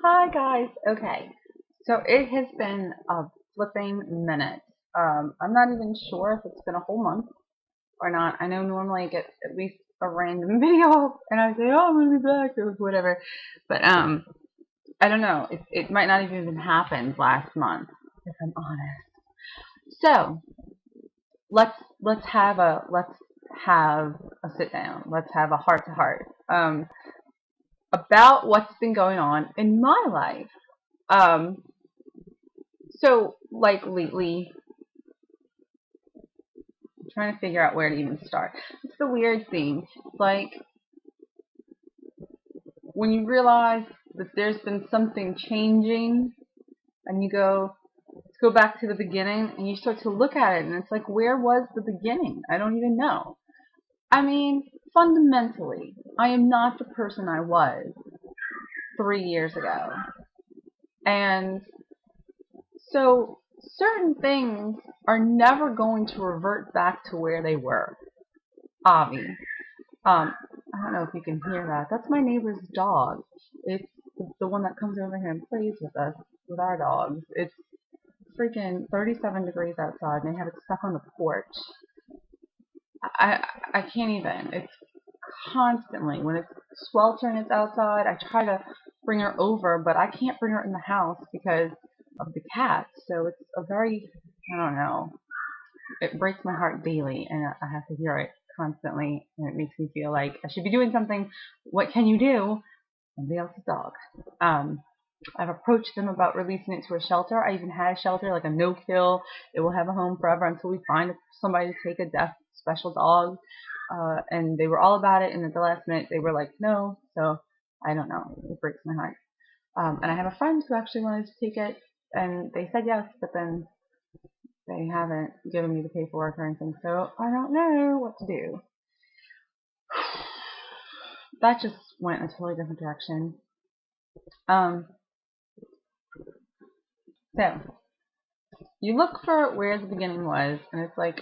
Hi guys. Okay, so it has been a flipping minute. I'm not even sure if it's been a whole month or not. I know normally I get at least a random video and I say, "Oh, I'm gonna be back" or whatever, but I don't know. It might not have even happened last month, if I'm honest. So let's have a sit down. Let's have a heart to heart about what's been going on in my life. Um, So, like lately, I'm trying to figure out where to even start. It's the weird thing. Like, when you realize that there's been something changing, and you go, let's go back to the beginning, and you start to look at it, and it's like, where was the beginning? I don't even know. I mean, fundamentally, I am not the person I was 3 years ago. And so, certain things are never going to revert back to where they were. Avi. I don't know if you can hear that. That's my neighbor's dog. It's the one that comes over here and plays with us, with our dogs. It's freaking 37 degrees outside, and they have it stuck on the porch. I can't even. It's constantly when it's sweltering. It's outside. I try to bring her over, but I can't bring her in the house because of the cats. So it's a very, I don't know. It breaks my heart daily, and I have to hear it constantly, and it makes me feel like I should be doing something. What can you do? Somebody else's dog. I've approached them about releasing it to a shelter. I even had a shelter, like a no-kill. It will have a home forever until we find somebody to take a deaf special dog. And they were all about it, and at the last minute they were like, no. So I don't know. It breaks my heart. And I have a friend who actually wanted to take it, and they said yes, but then they haven't given me the paperwork or anything, so I don't know what to do. That just went in a totally different direction. So you look for where the beginning was, and it's like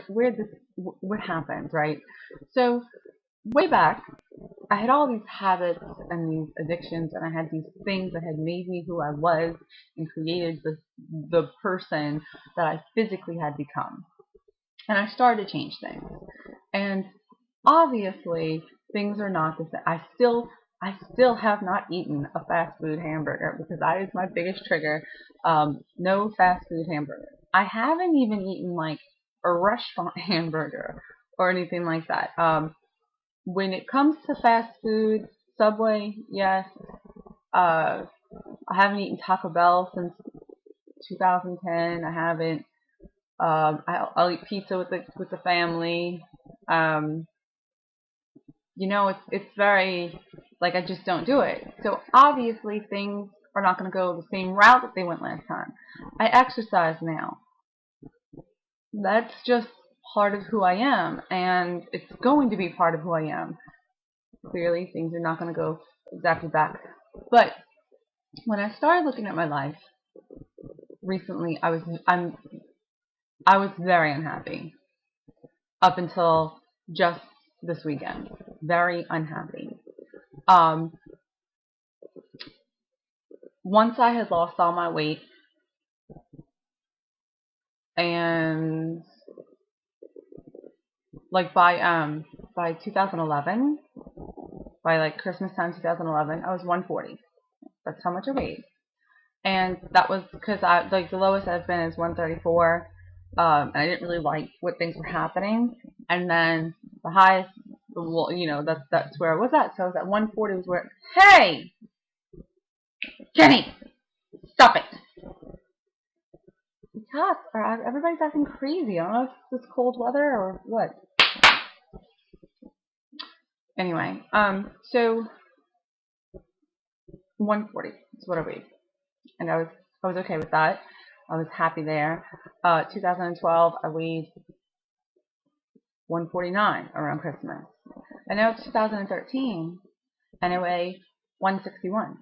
what happened, right? So way back, I had all these habits and these addictions, and I had these things that had made me who I was and created the person that I physically had become. And I started to change things. And obviously, things are not the same. I still have not eaten a fast food hamburger because that is my biggest trigger. No fast food hamburger. I haven't even eaten like a restaurant hamburger or anything like that. When it comes to fast food, Subway, yes. I haven't eaten Taco Bell since 2010. I haven't. I'll eat pizza with the family. Um, it's very like I just don't do it. So obviously things are not going to go the same route that they went last time. I exercise now. That's just part of who I am, and it's going to be part of who I am. Clearly, things are not going to go exactly back. But when I started looking at my life recently, I was very unhappy up until just this weekend. Very unhappy. Um, Once I had lost all my weight, and like by 2011, by like Christmas time 2011, I was 140. That's how much I weighed, and that was because I like the lowest I've been is 134. And I didn't really like what things were happening, and then the highest, well, that's where I was at. So I was at 140. Was where, hey, Jenny, stop it. The cats are everybody's acting crazy. I don't know if it's this cold weather or what. Anyway, so 140 is what I weighed, and I was okay with that. I was happy there. 2012, I weighed 149 around Christmas, and now it's 2013, and I weigh 161.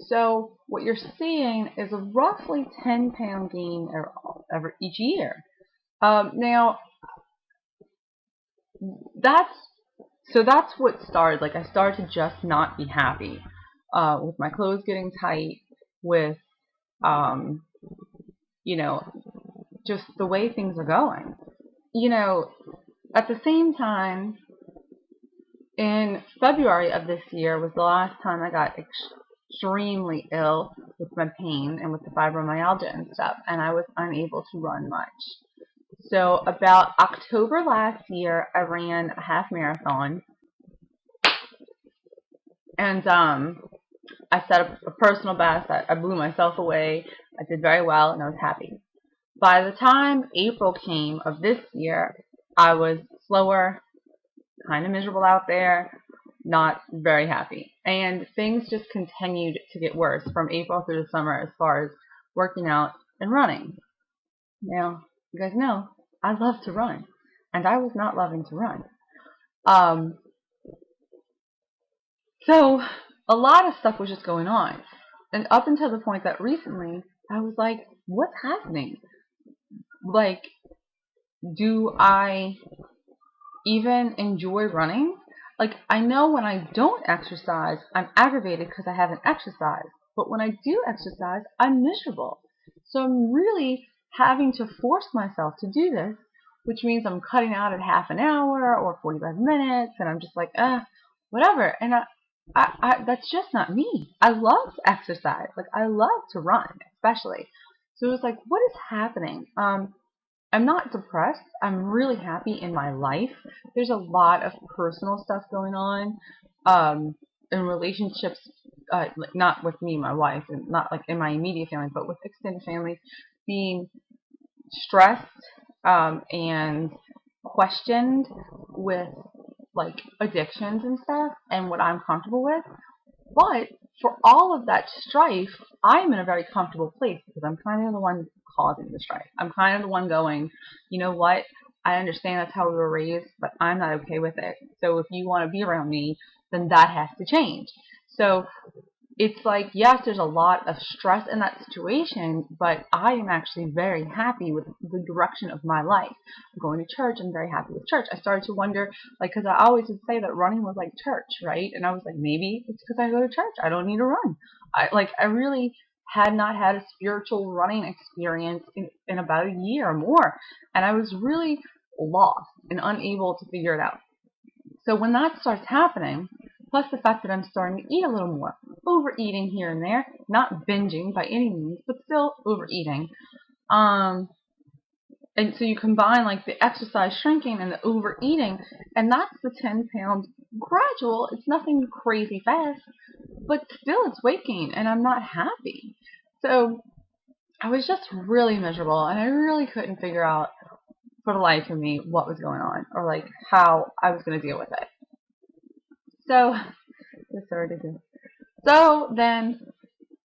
So what you're seeing is a roughly 10-pound gain each year. Now that's what started. Like I started to just not be happy. with my clothes getting tight, with, um, you know, just the way things are going. At the same time, in February of this year was the last time I got extremely ill with my pain and with the fibromyalgia and stuff, and I was unable to run much. So about October last year, I ran a half marathon, and I set a personal best. I blew myself away. I did very well, and I was happy. By the time April came of this year, I was slower, kind of miserable out there, not very happy. And things just continued to get worse from April through the summer as far as working out and running. Now, you guys know, I love to run, and I was not loving to run. Um, so a lot of stuff was just going on. And up until the point that recently, I was like, what's happening? Like, do I even enjoy running? Like, I know when I don't exercise, I'm aggravated because I haven't exercised. But when I do exercise, I'm miserable. So I'm really having to force myself to do this, which means I'm cutting out at half an hour or 45 minutes, and I'm just like, whatever. And that's just not me. I love to exercise. Like, I love to run, especially. So it was like, what is happening? I'm not depressed. I'm really happy in my life. There's a lot of personal stuff going on in relationships, like not with me, my wife, and not like in my immediate family, but with extended family, being stressed and questioned with like addictions and stuff and what I'm comfortable with. But for all of that strife, I'm in a very comfortable place because I'm kind of the one causing the strife. I'm kind of the one going, you know what? I understand that's how we were raised, but I'm not okay with it. So if you want to be around me, then that has to change. So it's like, yes, there's a lot of stress in that situation, but I am actually very happy with the direction of my life. I'm going to church. I'm very happy with church. I started to wonder, like, because I always would say that running was like church, right? And I was like, maybe it's because I go to church. I don't need to run. I really had not had a spiritual running experience in about a year or more. And I was really lost and unable to figure it out. So when that starts happening, plus the fact that I'm starting to eat a little more, overeating here and there, not binging by any means, but still overeating. And so you combine like the exercise shrinking and the overeating, and that's the 10-pound gradual. It's nothing crazy fast, but still it's weight gain, and I'm not happy. So I was just really miserable, and I really couldn't figure out for the life of me what was going on or like how I was going to deal with it. So, so then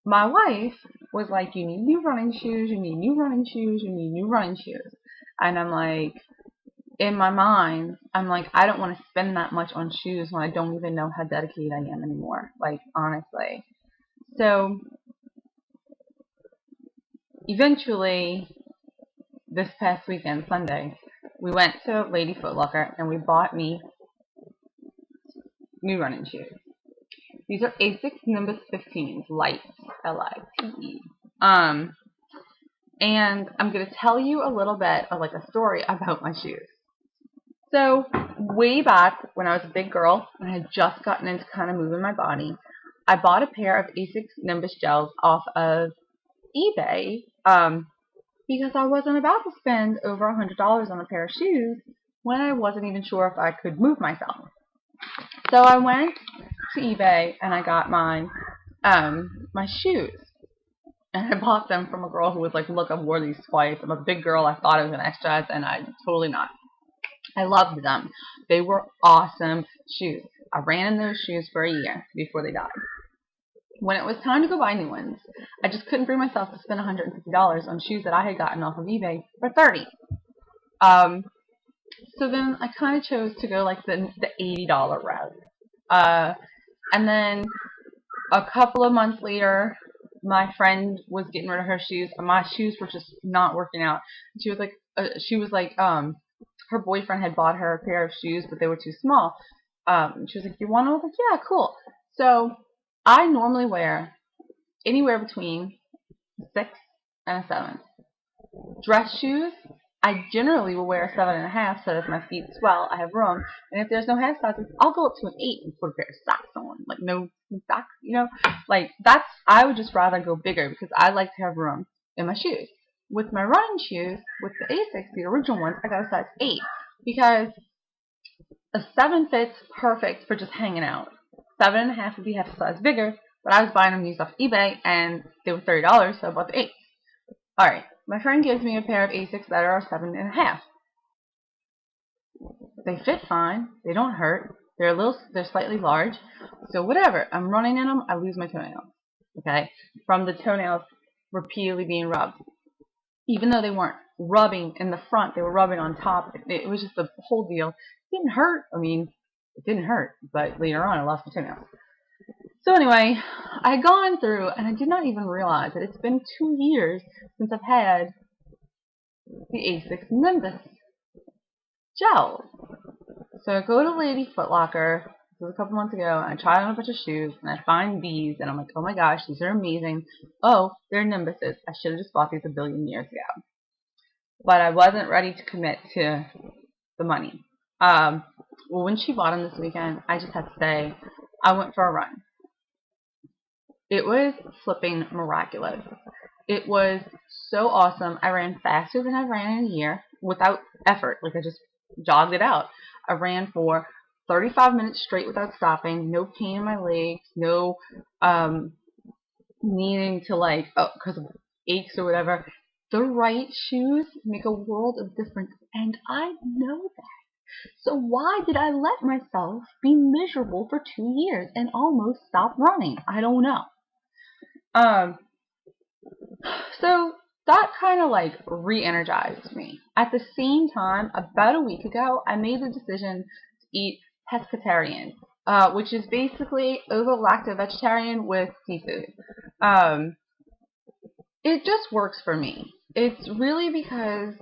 my wife was like, you need new running shoes, you need new running shoes, you need new running shoes. And I'm like, in my mind, I'm like, I don't want to spend that much on shoes when I don't even know how dedicated I am anymore. Like, honestly. So, eventually, this past weekend, Sunday, we went to Lady Foot Locker and we bought me new running shoes. These are Asics Nimbus 15s, light, L-I-T-E. And I'm going to tell you a little bit of like a story about my shoes. So way back when I was a big girl and I had just gotten into kind of moving my body, I bought a pair of Asics Nimbus gels off of eBay because I wasn't about to spend over $100 on a pair of shoes when I wasn't even sure if I could move myself. So I went to eBay and I got my shoes. And I bought them from a girl who was like, look, I've worn these twice. I'm a big girl. I thought I was an extra, and I'm totally not. I loved them. They were awesome shoes. I ran in those shoes for a year before they died. When it was time to go buy new ones, I just couldn't bring myself to spend $150 on shoes that I had gotten off of eBay for $30. So then I kind of chose to go like the $80 route. And then a couple of months later, my friend was getting rid of her shoes. My shoes were just not working out. She was like, her boyfriend had bought her a pair of shoes, but they were too small. She was like, "You want them?" I was like, "Yeah, cool." So I normally wear anywhere between a 6 and a 7. Dress shoes, I generally will wear a 7.5 so as my feet swell. I have room. And if there's no half sizes, I'll go up to an 8 and put a pair of socks on. Like, no socks, you know? Like, I would just rather go bigger because I like to have room in my shoes. With my running shoes, with the Asics, the original ones, I got a size 8 because a 7 fits perfect for just hanging out. 7.5 would be half a size bigger, but I was buying them used off eBay and they were $30, so I bought the 8. Alright, my friend gives me a pair of Asics that are 7.5. They fit fine, they don't hurt, they're slightly large, so whatever. I'm running in them, I lose my toenails. Okay? From the toenails repeatedly being rubbed. Even though they weren't rubbing in the front, they were rubbing on top. It was just a whole deal. It didn't hurt. I mean, it didn't hurt, but later on I lost my toenails. So anyway, I had gone through, and I did not even realize that it's been 2 years since I've had the Asics Nimbus gels. So I go to Lady Foot Locker, this was a couple months ago, and I try on a bunch of shoes, and I find these, and I'm like, oh my gosh, these are amazing. Oh, they're Nimbuses. I should have just bought these a billion years ago. But I wasn't ready to commit to the money. Well, when she bought them this weekend, I just had to say, I went for a run. It was flipping miraculous. It was so awesome. I ran faster than I ran in a year without effort. Like, I just jogged it out. I ran for 35 minutes straight without stopping. No pain in my legs. No needing to, like, because of aches or whatever. The right shoes make a world of difference, and I know that. So why did I let myself be miserable for 2 years and almost stop running? I don't know. So that kind of like re-energized me. At the same time, about a week ago, I made the decision to eat pescatarian, which is basically ovo-lacto-vegetarian with seafood. It just works for me. It's really because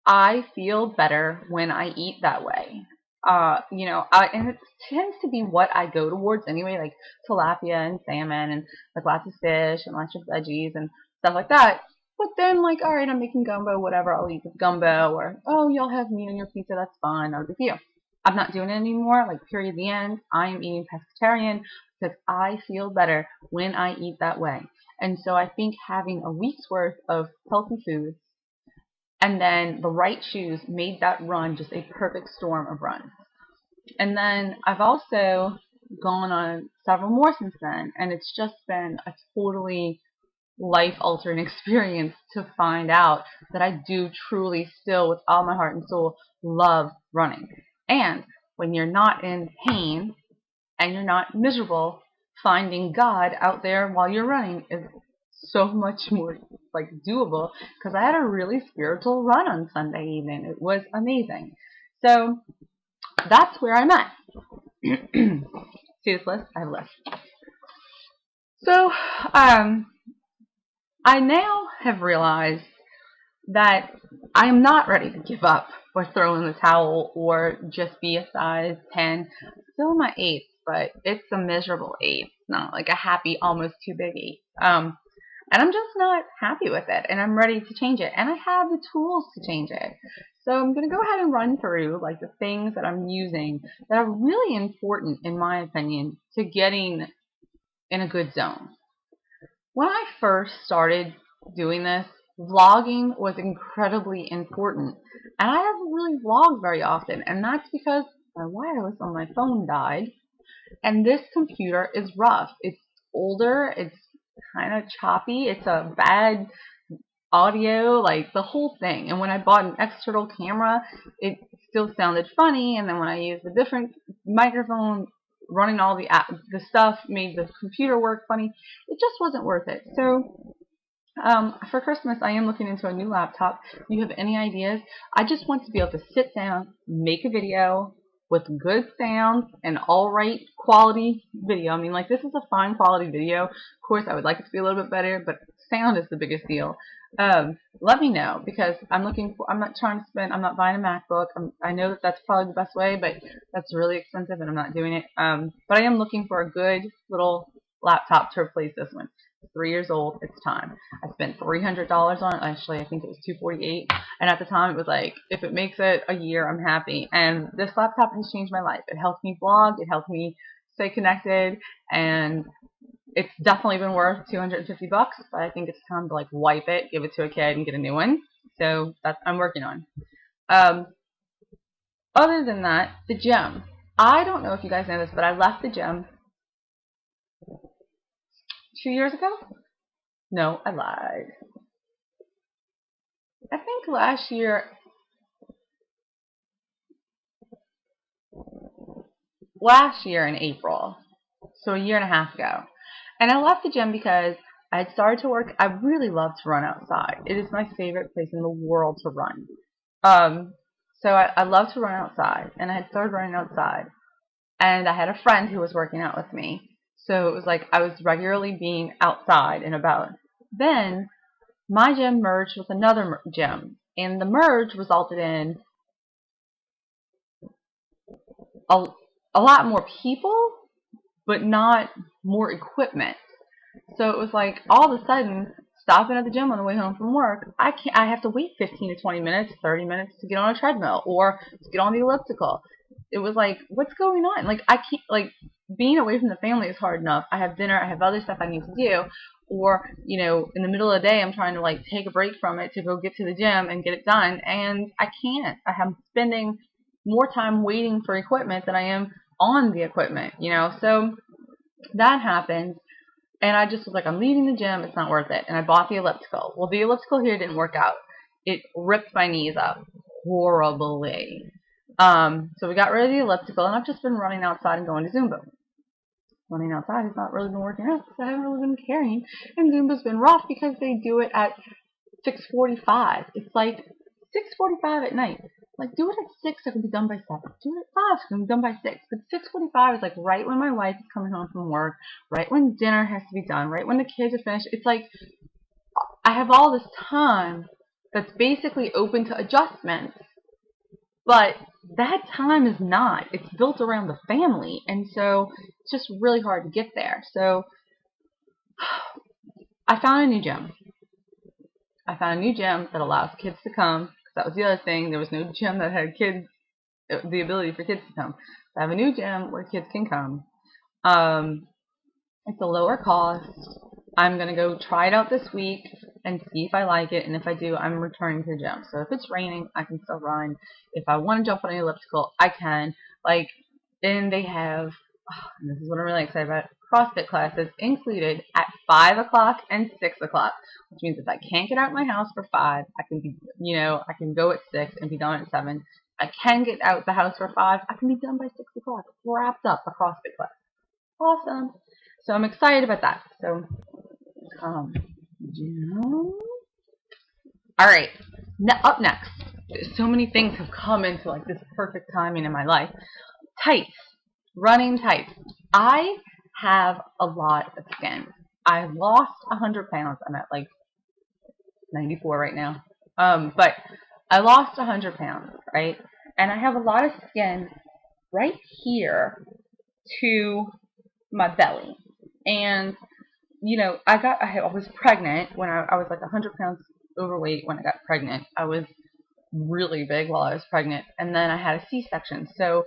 I feel better when I eat that way. And it tends to be what I go towards anyway, like tilapia and salmon and like lots of fish and lots of veggies and stuff like that. But then, like, all right, I'm making gumbo, whatever, I'll eat with gumbo, or, oh, y'all have meat on your pizza, that's fine, not a big deal. I'm not doing it anymore, like, period, the end. I am eating pescatarian because I feel better when I eat that way. And so I think having a week's worth of healthy foods and then the right shoes made that run just a perfect storm of runs. And then I've also gone on several more since then, and it's just been a totally life-altering experience to find out that I do truly still, with all my heart and soul, love running. And when you're not in pain and you're not miserable, finding God out there while you're running is so much more like doable, because I had a really spiritual run on Sunday evening. It was amazing. So that's where I'm at. See this list? I have a list. So I now have realized that I am not ready to give up or throw in the towel or just be a size 10. Still my 8, but it's a miserable 8. It's not like a happy, almost too big 8. And I'm just not happy with it, and I'm ready to change it, and I have the tools to change it. So I'm going to go ahead and run through like the things that I'm using that are really important, in my opinion, to getting in a good zone. When I first started doing this, vlogging was incredibly important, and I haven't really vlogged very often, and that's because my wireless on my phone died, and this computer is rough. It's older, it's kind of choppy, it's a bad audio, like the whole thing. And when I bought an external camera, it still sounded funny, and then when I used a different microphone, running all the stuff made the computer work funny. It just wasn't worth it. So for Christmas, I am looking into a new laptop. If you have any ideas, I just want to be able to sit down, make a video with good sound and all right quality video. I mean, like, this is a fine quality video. Of course, I would like it to be a little bit better, but sound is the biggest deal. Let me know, because I'm not buying a MacBook. I know that that's probably the best way, but that's really expensive and I'm not doing it. But I am looking for a good little laptop to replace this one. It's 3 years old. It's time. I spent $300 on it. Actually, I think it was $248. And at the time, it was like, if it makes it a year, I'm happy. And this laptop has changed my life. It helps me blog. It helps me stay connected. And it's definitely been worth $250, but I think it's time to like wipe it, give it to a kid, and get a new one. So that's I'm working on. Other than that, the gym. I don't know if you guys know this, but I left the gym 2 years ago. No, I lied. I think last year in April, so a year and a half ago. And I left the gym because I had started to work. I really love to run outside. It is my favorite place in the world to run. So I love to run outside, and I had started running outside. And I had a friend who was working out with me. So it was like I was regularly being outside and about. Then my gym merged with another gym, and the merge resulted in a, a lot more people, but not more equipment. So it was like all of a sudden, stopping at the gym on the way home from work, I have to wait 15 to 20 minutes, 30 minutes to get on a treadmill or to get on the elliptical. It was like, what's going on? Like, I can't, like, being away from the family is hard enough. I have dinner, I have other stuff I need to do. Or, you know, in the middle of the day, I'm trying to, like, take a break from it to go get to the gym and get it done. And I can't. I am spending more time waiting for equipment than I am on the equipment, you know. So that happened. And I just was like, I'm leaving the gym. It's not worth it. And I bought the elliptical. Well, the elliptical here didn't work out. It ripped my knees up horribly. So we got rid of the elliptical, and I've just been running outside and going to Zumba. Running outside has not really been working out because I haven't really been carrying. And Zumba's been rough because they do it at 6:45. It's like 6:45 at night. Like, do it at 6, I can be done by 7. Do it at 5, I can be done by 6. But 6:45 is like right when my wife is coming home from work, right when dinner has to be done, right when the kids are finished. It's like I have all this time that's basically open to adjustments. But that time is not. It's built around the family. And so it's just really hard to get there. So I found a new gym. I found a new gym that allows kids to come. Because that was the other thing. There was no gym that had kids, the ability for kids to come. So I have a new gym where kids can come. It's a lower cost. I'm going to go try it out this week and see if I like it. And if I do, I'm returning to the gym. So if it's raining, I can still run. If I want to jump on an elliptical, I can. Like, and they have, and this is what I'm really excited about, CrossFit classes included at 5 o'clock and 6 o'clock. Which means if I can't get out of my house for 5, I can be, you know, I can go at 6 and be done at 7. I can get out the house for 5. I can be done by 6 o'clock. Wrapped up a CrossFit class. Awesome. So I'm excited about that. So, all right. Up next, so many things have come into like this perfect timing in my life. Tights, running tights. I have a lot of skin. I've lost 100 pounds. I'm at like 94 right now. But I lost 100 pounds, right? And I have a lot of skin right here to my belly. And, you know, I was pregnant when I was like 100 pounds overweight when I got pregnant. I was really big while I was pregnant. And then I had a C-section. So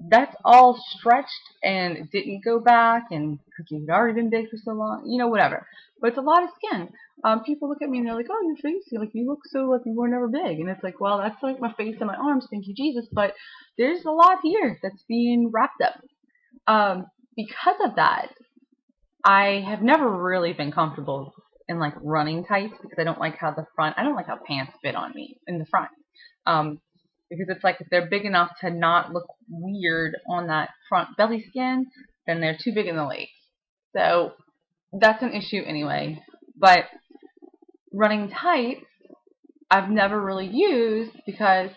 that's all stretched and didn't go back. And because you've already been big for so long, you know, whatever. But it's a lot of skin. People look at me and they're like, oh, your face, like you look so like you were never big. And it's like, well, that's like my face and my arms. Thank you, Jesus. But there's a lot here that's being wrapped up. Because of that, I have never really been comfortable in like running tights because I don't like how pants fit on me in the front. Because it's like if they're big enough to not look weird on that front belly skin, then they're too big in the legs. So that's an issue anyway. But running tights, I've never really used because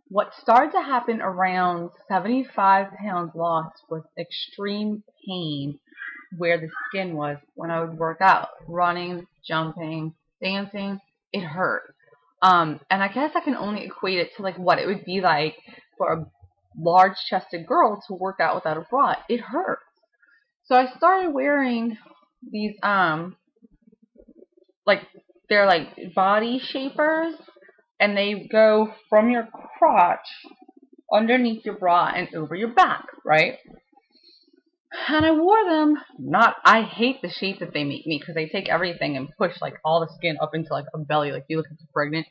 what started to happen around 75 pounds lost was extreme pain where the skin was when I would work out, running, jumping, dancing. It hurt. And I guess I can only equate it to like what it would be like for a large-chested girl to work out without a bra. It hurts. So I started wearing these like they're like body shapers, and they go from your crotch underneath your bra and over your back, right? And I wore them. Not, I hate the shape that they make me because they take everything and push like all the skin up into like a belly, like you look pregnant.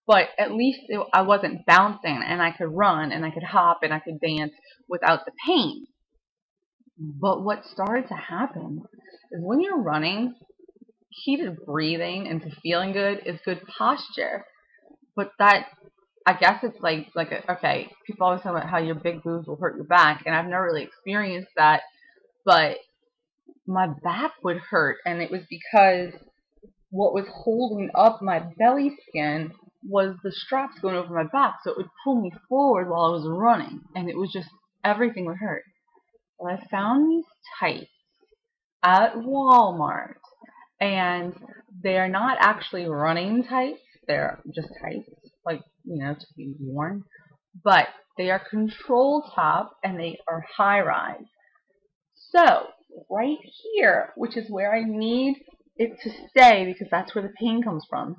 But at least I wasn't bouncing, and I could run, and I could hop, and I could dance without the pain. But what started to happen is when you're running, heated breathing into feeling good is good posture. But that, I guess it's okay, people always talk about how your big boobs will hurt your back, and I've never really experienced that, but my back would hurt, and it was because what was holding up my belly skin was the straps going over my back, so it would pull me forward while I was running, and it was just, everything would hurt. Well, I found these tights at Walmart, and they're not actually running tights, they're just tights, like, to be worn, but they are control top, and they are high rise. So, right here, which is where I need it to stay because that's where the pain comes from,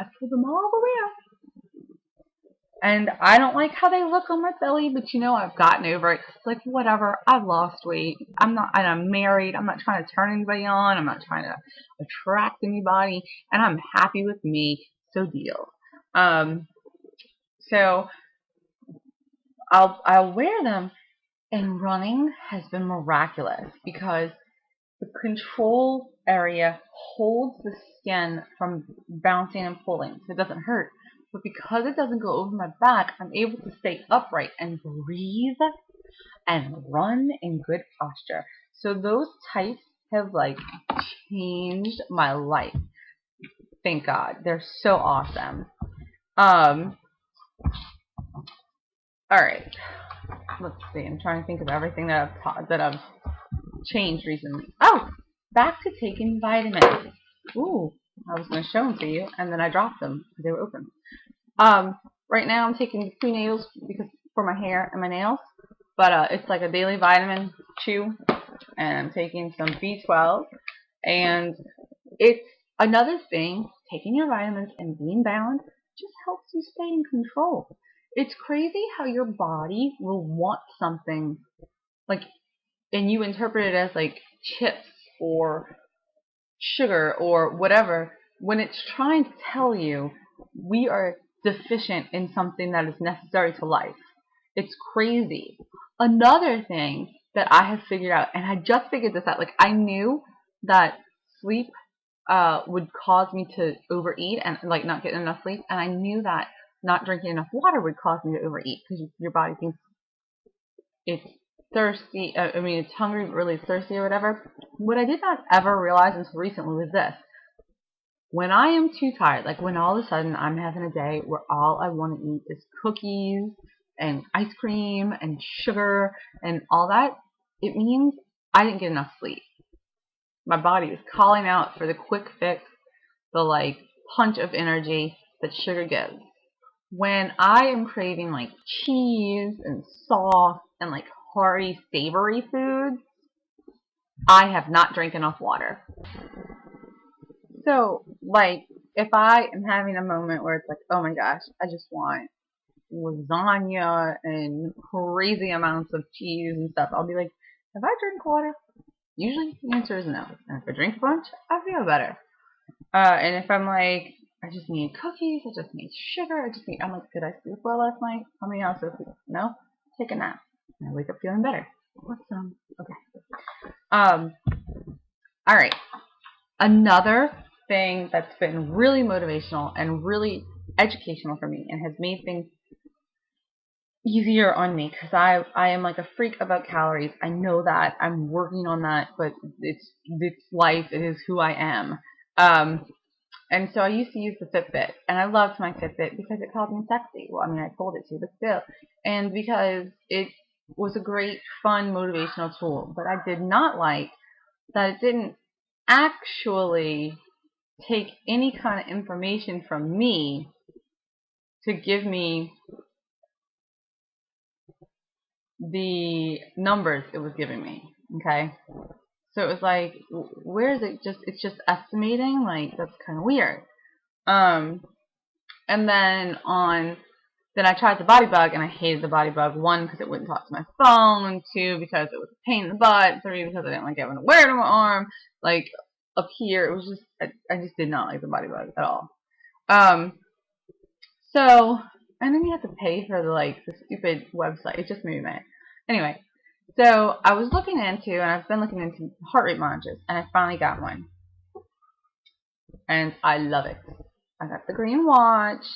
I pulled them all the way up. And I don't like how they look on my belly, but I've gotten over it. It's like, whatever, I've lost weight. And I'm married. I'm not trying to turn anybody on. I'm not trying to attract anybody. And I'm happy with me, so deal. So I'll wear them, and running has been miraculous because the control area holds the skin from bouncing and pulling, so it doesn't hurt. But because it doesn't go over my back, I'm able to stay upright and breathe and run in good posture. So those tights have changed my life. Thank God. They're so awesome. Alright. Let's see. I'm trying to think of everything that I've changed recently. Oh! Back to taking vitamins. Ooh. I was going to show them to you, and then I dropped them because they were open. Right now I'm taking prenatals because for my hair and my nails, but it's like a daily vitamin chew, and I'm taking some B12, and it's another thing. Taking your vitamins and being balanced just helps you stay in control. It's crazy how your body will want something and you interpret it as chips or sugar or whatever, when it's trying to tell you we are deficient in something that is necessary to life. It's crazy. Another thing that I have figured out, and I just figured this out, I knew that sleep would cause me to overeat and not get enough sleep, and I knew that not drinking enough water would cause me to overeat because your body thinks it's thirsty. It's hungry, but really thirsty or whatever. What I did not ever realize until recently was this. When I am too tired, when all of a sudden I'm having a day where all I want to eat is cookies and ice cream and sugar and all that, it means I didn't get enough sleep. My body is calling out for the quick fix, the punch of energy that sugar gives. When I am craving cheese and sauce and hearty, savory foods, I have not drank enough water. So, if I am having a moment where it's oh my gosh, I just want lasagna and crazy amounts of cheese and stuff, I'll be have I drank water? Usually the answer is no. And if I drink a bunch, I feel better. And if I'm I just need cookies, I just need sugar, I'm did I sleep well last night? How many hours did I sleep? No? Take a nap. And I wake up feeling better. Awesome. Okay. Alright. Another thing that's been really motivational and really educational for me and has made things easier on me because I am a freak about calories. I know that. I'm working on that, but it's life. It is who I am. And so I used to use the Fitbit, and I loved my Fitbit because it called me sexy. Well, I told it to, but still. And because it was a great, fun, motivational tool. But I did not like that it didn't actually take any kind of information from me to give me the numbers it was giving me. Okay, so it was like, where is it? It's just estimating. Like, that's kind of weird. Um, and then I tried the body bug, and I hated the body bug. 1, because it wouldn't talk to my phone. 2, because it was a pain in the butt. 3, because I didn't like having to wear it on my arm. Like, up here, it was just, I just did not like the body bug at all. So, and then you have to pay for the stupid website. It just made me mad. Anyway, so I was looking into, and I've been looking into heart rate monitors, and I finally got one. And I love it. I got the green watch.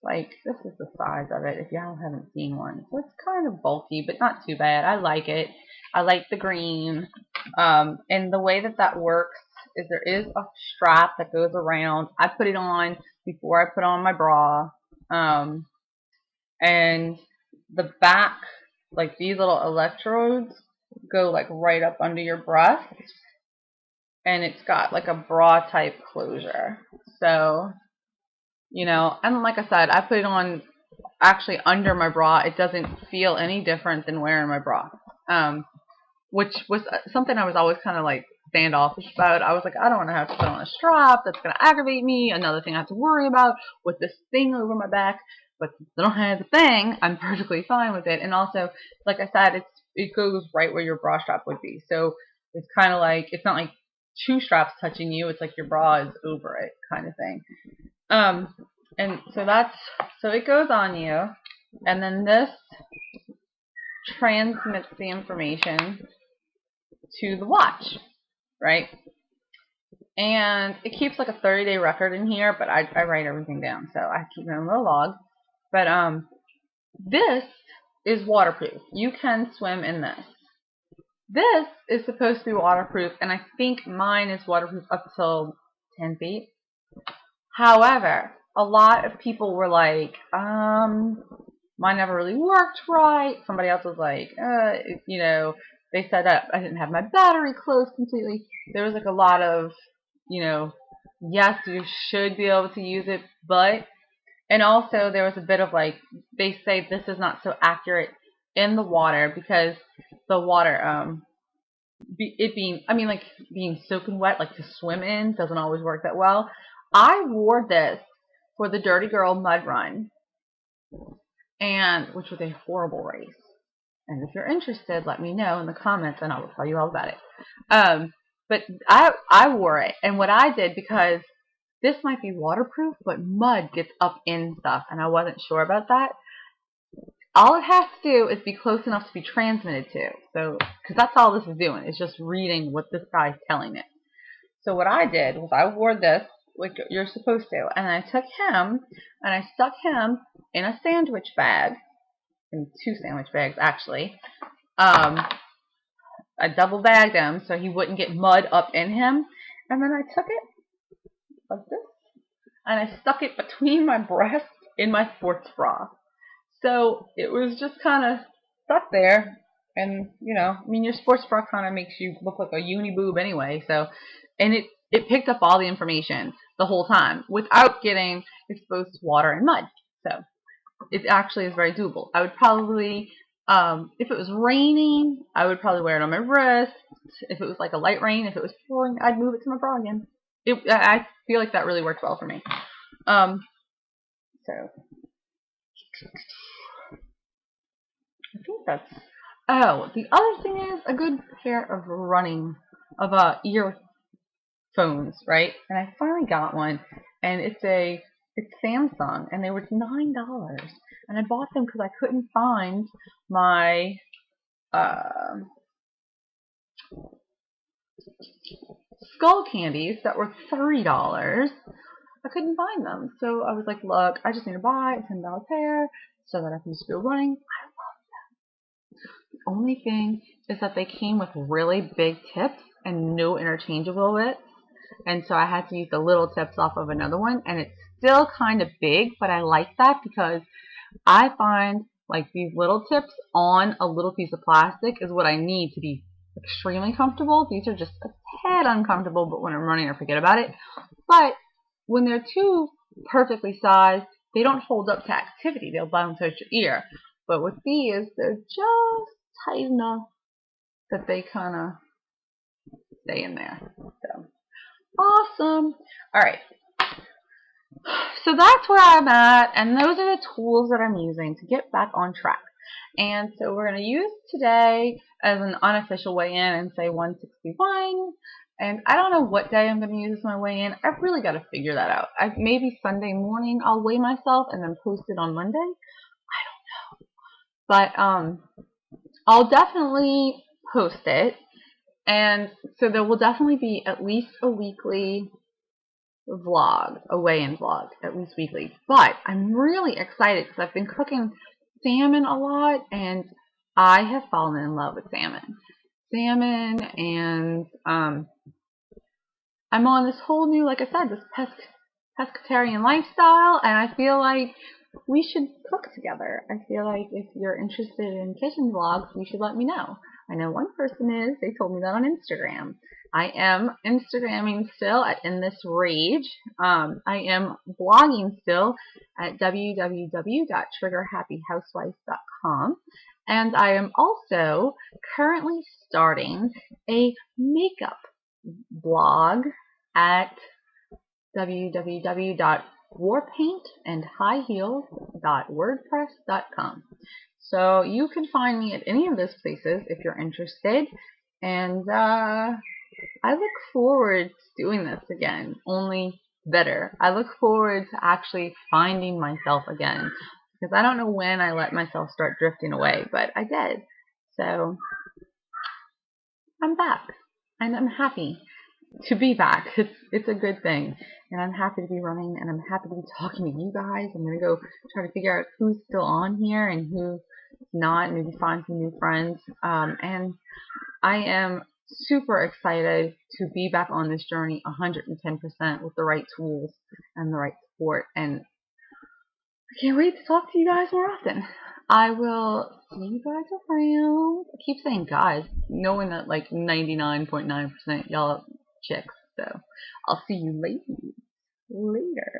Like, this is the size of it if y'all haven't seen one. So it's kind of bulky, but not too bad. I like it. I like the green. And the way that works is there is a strap that goes around. I put it on before I put on my bra. And the back, like these little electrodes, go like right up under your breast. And it's got like a bra type closure. So, and like I said, I put it on actually under my bra. It doesn't feel any different than wearing my bra. Which was something I was always kind of like standoffish about. I was like, I don't want to have to put on a strap. That's going to aggravate me. Another thing I have to worry about with this thing over my back. But since I don't have the thing, I'm perfectly fine with it. And also, like I said, it goes right where your bra strap would be. So it's kind of like, it's not like 2 straps touching you. It's like your bra is over it kind of thing. And so it goes on you. And then this transmits the information to the watch, right? And it keeps like a 30-day record in here, but I write everything down, so I keep my own little log. But this is waterproof. You can swim in this. This is supposed to be waterproof, and I think mine is waterproof up till 10 feet. However, a lot of people were like, mine never really worked right. Somebody else was like, they said that I didn't have my battery closed completely. There was like a lot of, yes, you should be able to use it, but, and also there was a bit of like, they say this is not so accurate in the water because the water, being soaking wet, like to swim in, doesn't always work that well. I wore this for the Dirty Girl Mud Run, which was a horrible race. And if you're interested, let me know in the comments and I will tell you all about it. But I wore it, and what I did, because this might be waterproof, but mud gets up in stuff, and I wasn't sure about that. All it has to do is be close enough to be transmitted to. So, because that's all this is doing, it's just reading what this guy's telling it. So what I did was I wore this, like you're supposed to, and I took him, and I stuck him in a sandwich bag, in 2 sandwich bags actually. I double bagged him so he wouldn't get mud up in him, and then I took it like this, and I stuck it between my breasts in my sports bra. So it was just kind of stuck there, and your sports bra kind of makes you look like a uni boob anyway. So, and it picked up all the information the whole time without getting exposed to water and mud. So it actually is very doable. I would probably, if it was raining, I would probably wear it on my wrist. If it was like a light rain, if it was pouring, I'd move it to my bra again. I feel like that really worked well for me. So I think that's. Oh, the other thing is a good pair of earphones, right? And I finally got one, and it's Samsung, and they were $9, and I bought them because I couldn't find my skull candies that were $3. I couldn't find them, so I was like, look, I just need to buy a $10 pair so that I can just go running. I love them. The only thing is that they came with really big tips and no interchangeable bits, and so I had to use the little tips off of another one, and it's still kind of big, but I like that because I find like these little tips on a little piece of plastic is what I need to be extremely comfortable. These are just a tad uncomfortable, but when I'm running, I forget about it. But when they're too perfectly sized, they don't hold up to activity. They'll bounce out your ear. But with these, they're just tight enough that they kind of stay in there. So awesome. All right. So that's where I'm at, and those are the tools that I'm using to get back on track. And so we're going to use today as an unofficial weigh-in and say 161. And I don't know what day I'm going to use as my weigh-in. I've really got to figure that out. Maybe Sunday morning I'll weigh myself and then post it on Monday. I don't know. But I'll definitely post it. And so there will definitely be at least a weekly vlog, a weigh-in vlog, at least weekly. But I'm really excited because I've been cooking salmon a lot, and I have fallen in love with salmon. And I'm on this whole new, like I said, this pescatarian lifestyle, and I feel like we should cook together. I feel like if you're interested in kitchen vlogs, you should let me know. I know one person is. They told me that on Instagram. I am Instagramming still at In This Rage. I am blogging still at www.triggerhappyhousewife.com. And I am also currently starting a makeup blog at www.warpaintandhighheels.wordpress.com. So you can find me at any of those places if you're interested. And I look forward to doing this again, only better. I look forward to actually finding myself again, because I don't know when I let myself start drifting away, but I did. So I'm back, and I'm happy to be back. It's a good thing, and I'm happy to be running, and I'm happy to be talking to you guys. I'm gonna go try to figure out who's still on here and who's not, and maybe find some new friends. And I am super excited to be back on this journey 110% with the right tools and the right support, and I can't wait to talk to you guys more often. I will see you guys around. I keep saying guys, knowing that like 99.9% y'all chicks. So I'll see you later.